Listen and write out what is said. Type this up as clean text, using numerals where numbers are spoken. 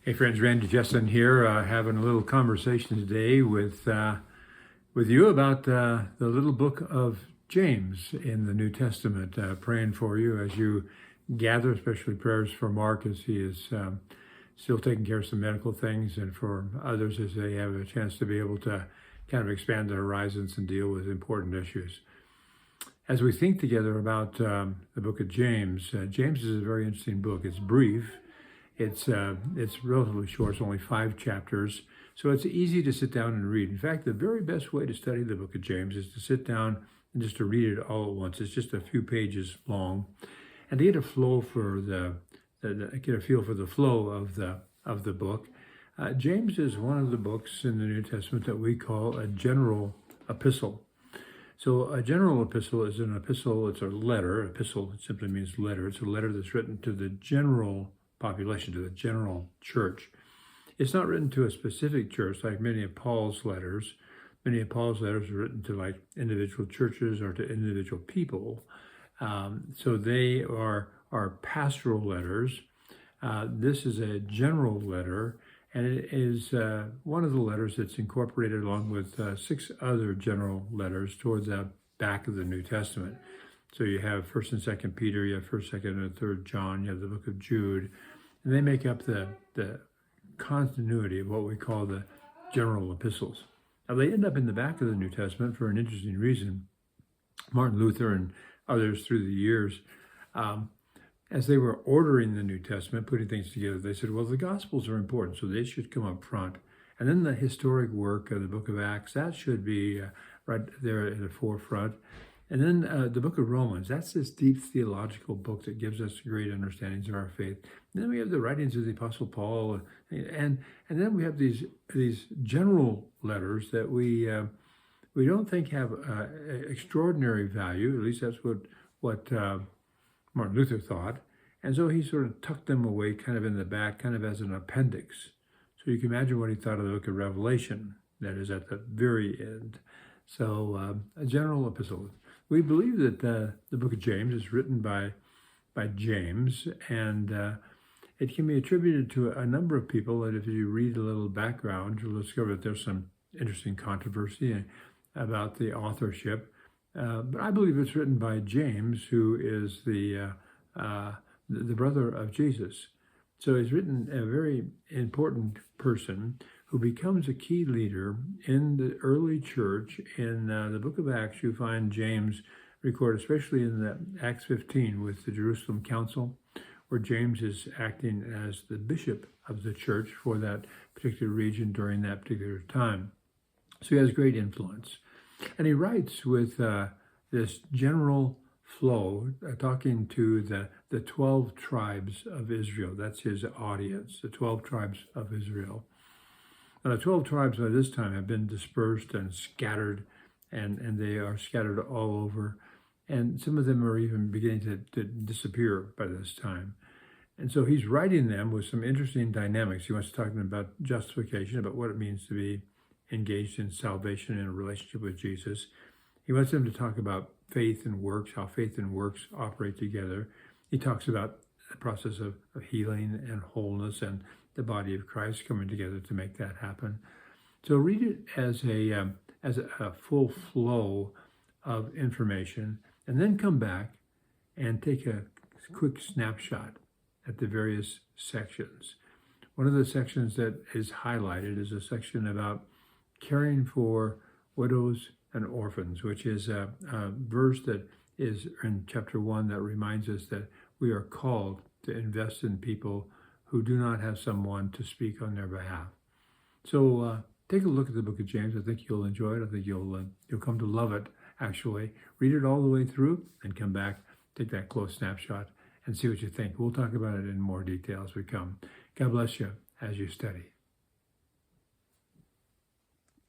Hey friends, Randy Jesson here, having a little conversation today with you about the little book of James in the New Testament. Praying for you as you gather, especially prayers for Mark as he is still taking care of some medical things, and for others as they have a chance to be able to kind of expand their horizons and deal with important issues. As we think together about the book of James, James is a very interesting book. It's brief. It's relatively short. It's only 5 chapters, so it's easy to sit down and read. In fact, the very best way to study the book of James is to sit down and just to read it all at once. It's just a few pages long, and to get a flow for get a feel for the flow of the book. James is one of the books in the New Testament that we call a general epistle. So a general epistle is an epistle. It's a letter. Epistle simply means letter. It's a letter that's written to the general population, to the general church. It's not written to a specific church like many of Paul's letters. Many of Paul's letters are written to like individual churches or to individual people. So they are pastoral letters. This is a general letter, and it is one of the letters that's incorporated along with 6 other general letters toward the back of the New Testament. So you have 1st and 2nd Peter, you have 1st, 2nd, and 3rd John, you have the book of Jude, and they make up the continuity of what we call the general epistles. Now they end up in the back of the New Testament for an interesting reason. Martin Luther and others through the years, as they were ordering the New Testament, putting things together, they said, well, the Gospels are important, so they should come up front. And then the historic work of the book of Acts, that should be right there at the forefront. And then the book of Romans, that's this deep theological book that gives us great understandings of our faith. And then we have the writings of the Apostle Paul, and then we have these general letters that we don't think have extraordinary value. At least that's what Martin Luther thought. And so he sort of tucked them away kind of in the back, kind of as an appendix. So you can imagine what he thought of the book of Revelation, that is at the very end. So a general epistle. We believe that the book of James is written by James, and it can be attributed to a number of people. And if you read a little background, you'll discover that there's some interesting controversy about the authorship. But I believe it's written by James, who is the brother of Jesus. So he's written a very important person who becomes a key leader in the early church. In the book of Acts, you find James recorded, especially in the Acts 15 with the Jerusalem Council, where James is acting as the bishop of the church for that particular region during that particular time. So he has great influence. And he writes with this general flow, talking to the 12 tribes of Israel. That's his audience, the 12 tribes of Israel. Now, the 12 tribes by this time have been dispersed and scattered, and they are scattered all over. And some of them are even beginning to disappear by this time. And so he's writing them with some interesting dynamics. He wants to talk to them about justification, about what it means to be engaged in salvation in a relationship with Jesus. He wants them to talk about faith and works, how faith and works operate together. He talks about the process of healing and wholeness and the body of Christ coming together to make that happen. So read it as a full flow of information, and then come back and take a quick snapshot at the various sections. One of the sections that is highlighted is a section about caring for widows and orphans, which is a verse that is in chapter 1 that reminds us that we are called to invest in people who do not have someone to speak on their behalf. So take a look at the book of James. I think you'll enjoy it. I think you'll come to love it, actually. Read it all the way through and come back, take that close snapshot, and see what you think. We'll talk about it in more detail as we come. God bless you as you study.